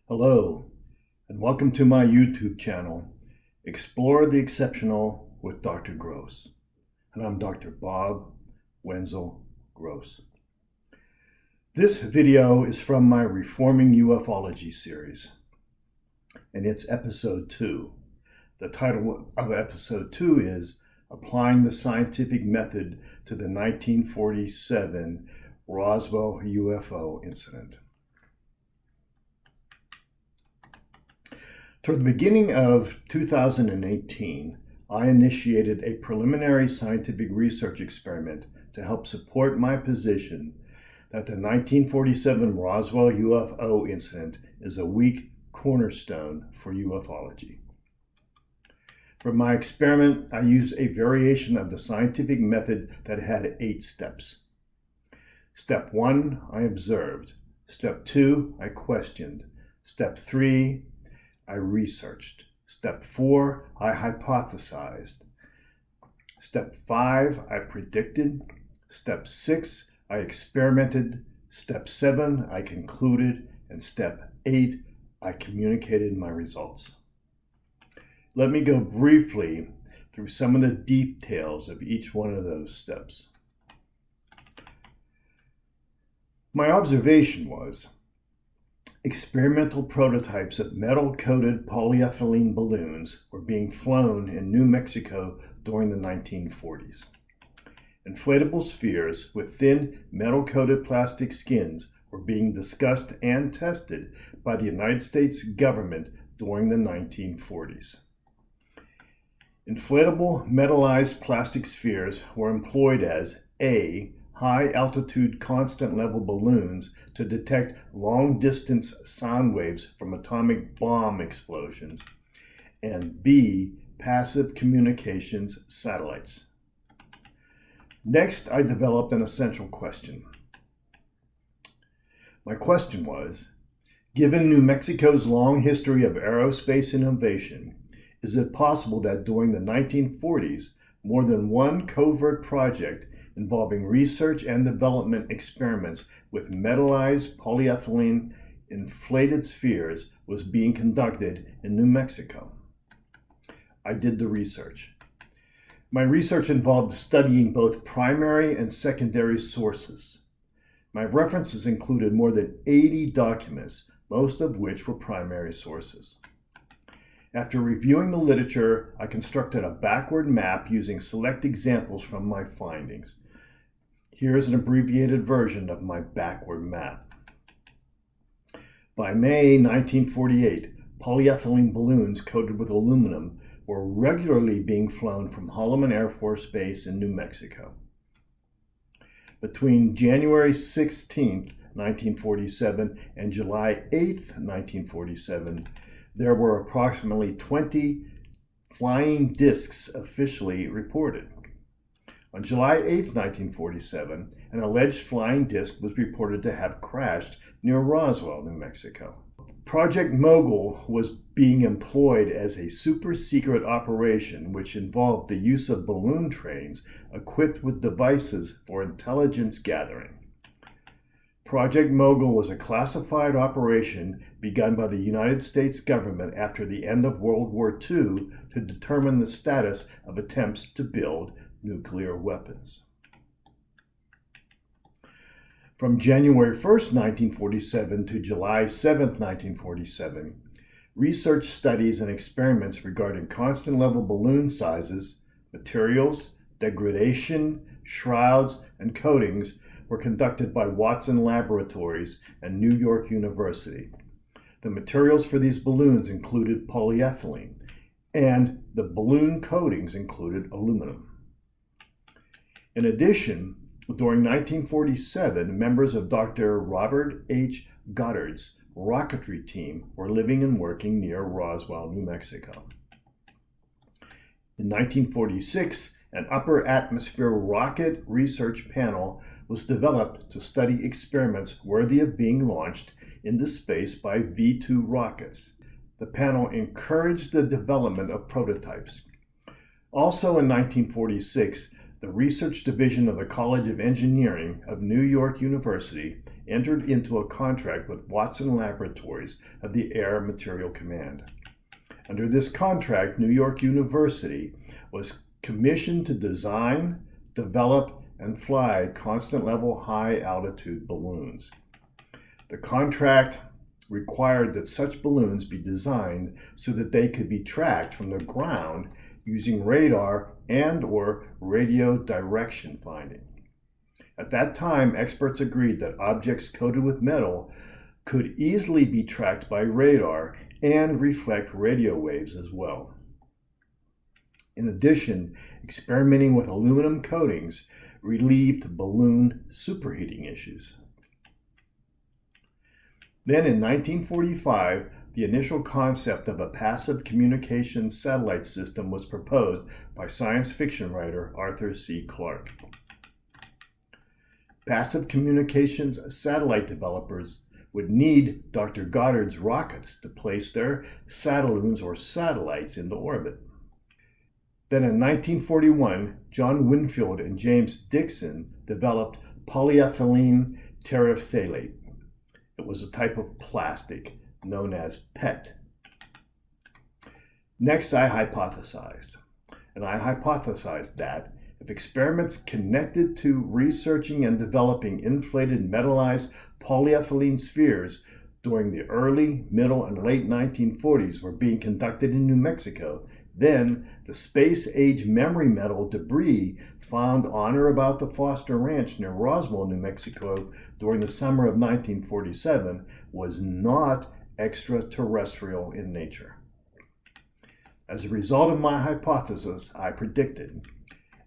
Hello, and welcome to my YouTube channel, Explore the Exceptional with Dr. Gross. And I'm Dr. Bob Wenzel Gross. This video is from my Reforming UFOlogy series, and it's episode 2. The title of episode 2 is Applying the Scientific Method to the 1947 Roswell UFO Incident. Toward the beginning of 2018, I initiated a preliminary scientific research experiment to help support my position that the 1947 Roswell UFO incident is a weak cornerstone for ufology. For my experiment, I used a variation of the scientific method that had 8 steps. Step 1, I observed. Step 2, I questioned. Step 3, I researched. Step 4, I hypothesized. Step 5, I predicted. Step 6, I experimented. Step 7, I concluded. And step 8, I communicated my results. Let me go briefly through some of the details of each one of those steps. My observation was experimental prototypes of metal-coated polyethylene balloons were being flown in New Mexico during the 1940s. Inflatable spheres with thin metal-coated plastic skins were being discussed and tested by the United States government during the 1940s. Inflatable metalized plastic spheres were employed as A, high-altitude constant-level balloons to detect long-distance sound waves from atomic bomb explosions, and B, passive communications satellites. Next, I developed an essential question. My question was, given New Mexico's long history of aerospace innovation, is it possible that during the 1940s, more than one covert project involving research and development experiments with metalized polyethylene inflated spheres was being conducted in New Mexico? I did the research. My research involved studying both primary and secondary sources. My references included more than 80 documents, most of which were primary sources. After reviewing the literature, I constructed a backward map using select examples from my findings. Here's an abbreviated version of my backward map. By May 1948, polyethylene balloons coated with aluminum were regularly being flown from Holloman Air Force Base in New Mexico. Between January 16, 1947 and July 8, 1947, there were approximately 20 flying discs officially reported. On July 8, 1947, an alleged flying disc was reported to have crashed near Roswell, New Mexico. Project Mogul was being employed as a super-secret operation which involved the use of balloon trains equipped with devices for intelligence gathering. Project Mogul was a classified operation begun by the United States government after the end of World War II to determine the status of attempts to build nuclear weapons. From January 1, 1947 to July 7, 1947, research studies and experiments regarding constant-level balloon sizes, materials, degradation, shrouds, and coatings were conducted by Watson Laboratories and New York University. The materials for these balloons included polyethylene, and the balloon coatings included aluminum. In addition, during 1947, members of Dr. Robert H. Goddard's rocketry team were living and working near Roswell, New Mexico. In 1946, an upper atmosphere rocket research panel was developed to study experiments worthy of being launched into space by V-2 rockets. The panel encouraged the development of prototypes. Also in 1946, the Research Division of the College of Engineering of New York University entered into a contract with Watson Laboratories of the Air Material Command. Under this contract, New York University was commissioned to design, develop, and fly constant level high altitude balloons. The contract required that such balloons be designed so that they could be tracked from the ground using radar and/or radio direction finding. At that time, experts agreed that objects coated with metal could easily be tracked by radar and reflect radio waves as well. In addition, experimenting with aluminum coatings relieved balloon superheating issues. Then in 1945, the initial concept of a passive communications satellite system was proposed by science fiction writer Arthur C. Clarke. Passive communications satellite developers would need Dr. Goddard's rockets to place their satelloons or satellites into orbit. Then in 1941, John Winfield and James Dixon developed polyethylene terephthalate. It was a type of plastic known as PET. Next, I hypothesized that if experiments connected to researching and developing inflated metalized polyethylene spheres during the early, middle, and late 1940s were being conducted in New Mexico, then the space-age memory metal debris found on or about the Foster Ranch near Roswell, New Mexico during the summer of 1947 was not extraterrestrial in nature. As a result of my hypothesis, I predicted,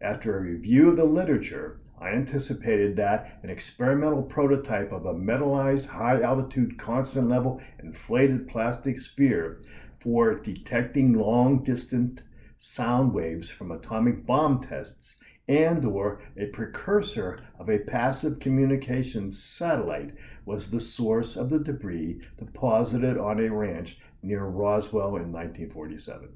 after a review of the literature, I anticipated that an experimental prototype of a metalized high-altitude constant level inflated plastic sphere for detecting long-distance sound waves from atomic bomb tests and/or a precursor of a passive communications satellite was the source of the debris deposited on a ranch near Roswell in 1947.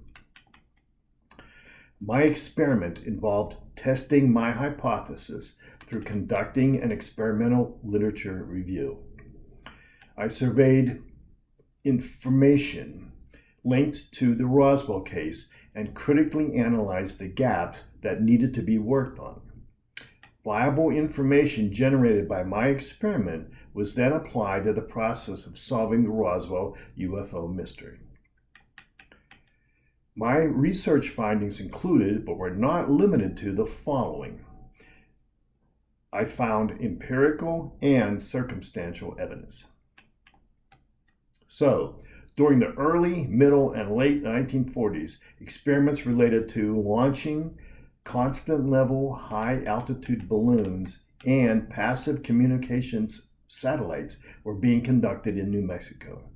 My experiment involved testing my hypothesis through conducting an experimental literature review. I surveyed information linked to the Roswell case and critically analyzed the gaps that needed to be worked on. Viable information generated by my experiment was then applied to the process of solving the Roswell UFO mystery. My research findings included, but were not limited to, the following. I found empirical and circumstantial evidence. So, during the early, middle, and late 1940s, experiments related to launching constant level high-altitude balloons and passive communications satellites were being conducted in New Mexico.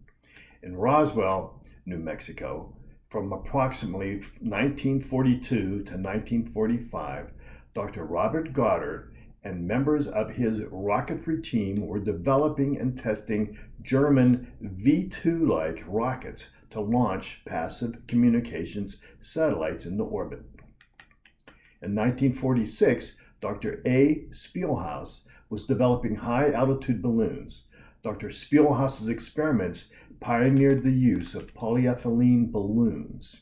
In Roswell, New Mexico, from approximately 1942 to 1945, Dr. Robert Goddard and members of his rocketry team were developing and testing German V-2-like rockets to launch passive communications satellites into orbit. In 1946, Dr. A. Spielhaus was developing high-altitude balloons. Dr. Spielhaus's experiments pioneered the use of polyethylene balloons.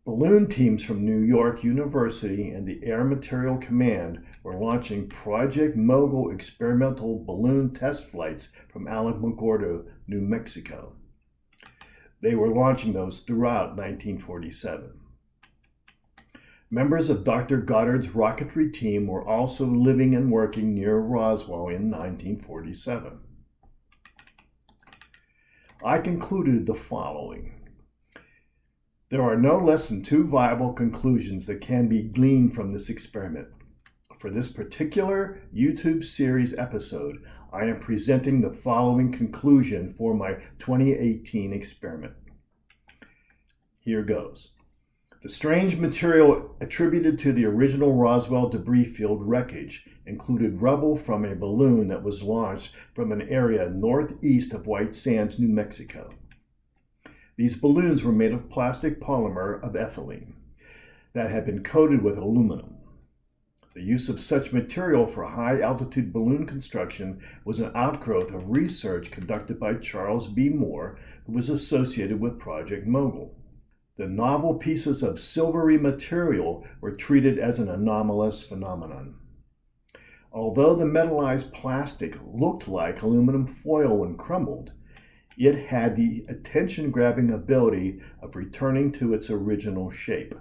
Balloon teams from New York University and the Air Material Command were launching Project Mogul experimental balloon test flights from Alamogordo, New Mexico. They were launching those throughout 1947. Members of Dr. Goddard's rocketry team were also living and working near Roswell in 1947. I concluded the following. There are no less than two viable conclusions that can be gleaned from this experiment. For this particular YouTube series episode, I am presenting the following conclusion for my 2018 experiment. Here goes. The strange material attributed to the original Roswell debris field wreckage included rubble from a balloon that was launched from an area northeast of White Sands, New Mexico. These balloons were made of plastic polymer of ethylene that had been coated with aluminum. The use of such material for high-altitude balloon construction was an outgrowth of research conducted by Charles B. Moore, who was associated with Project Mogul. The novel pieces of silvery material were treated as an anomalous phenomenon. Although the metallized plastic looked like aluminum foil when crumbled, it had the attention-grabbing ability of returning to its original shape.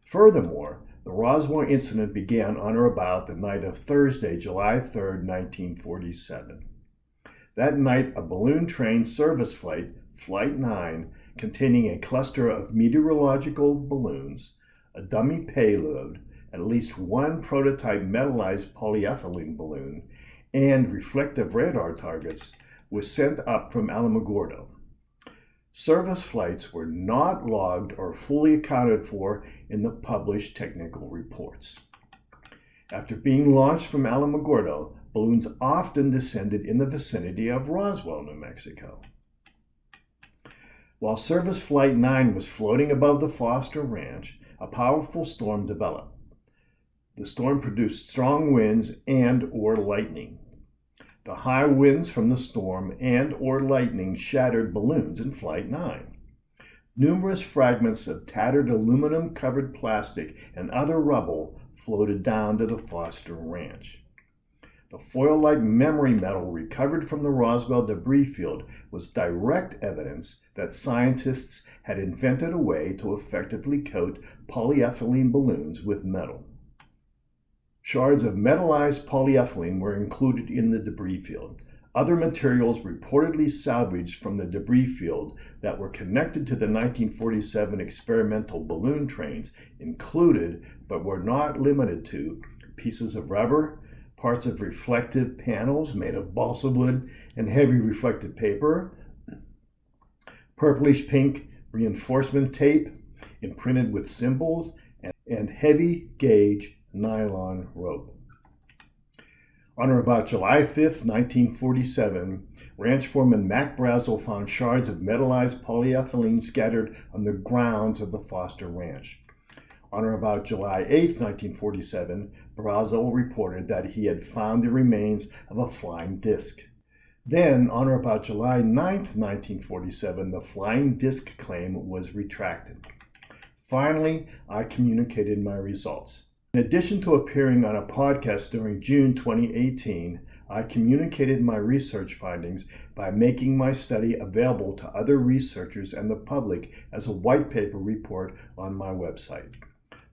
Furthermore, the Roswell incident began on or about the night of Thursday, July 3, 1947. That night, a balloon train service flight, Flight 9, containing a cluster of meteorological balloons, a dummy payload, at least one prototype metalized polyethylene balloon, and reflective radar targets, was sent up from Alamogordo. Service flights were not logged or fully accounted for in the published technical reports. After being launched from Alamogordo, balloons often descended in the vicinity of Roswell, New Mexico. While Service Flight 9 was floating above the Foster Ranch, a powerful storm developed. The storm produced strong winds and/or lightning. The high winds from the storm and/or lightning shattered balloons in Flight 9. Numerous fragments of tattered aluminum-covered plastic and other rubble floated down to the Foster Ranch. The foil-like memory metal recovered from the Roswell debris field was direct evidence that scientists had invented a way to effectively coat polyethylene balloons with metal. Shards of metallized polyethylene were included in the debris field. Other materials reportedly salvaged from the debris field that were connected to the 1947 experimental balloon trains included, but were not limited to, pieces of rubber, parts of reflective panels made of balsa wood and heavy reflective paper, purplish pink reinforcement tape imprinted with symbols, and heavy gauge nylon rope. On or about July 5, 1947, ranch foreman Mac Brazel found shards of metallized polyethylene scattered on the grounds of the Foster Ranch. On or about July 8, 1947, Brazel reported that he had found the remains of a flying disc. Then, on or about July 9, 1947, the flying disc claim was retracted. Finally, I communicated my results. In addition to appearing on a podcast during June 2018, I communicated my research findings by making my study available to other researchers and the public as a white paper report on my website.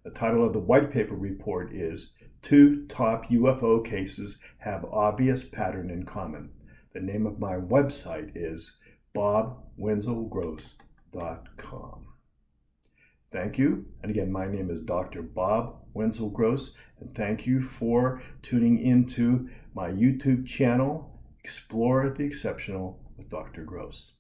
The title of the white paper report is 2 Top UFO Cases Have Obvious Pattern in Common. The name of my website is bobwenzelgross.com. Thank you. And again, my name is Dr. Bob Wenzel Gross, and thank you for tuning into my YouTube channel, Explore the Exceptional with Dr. Gross.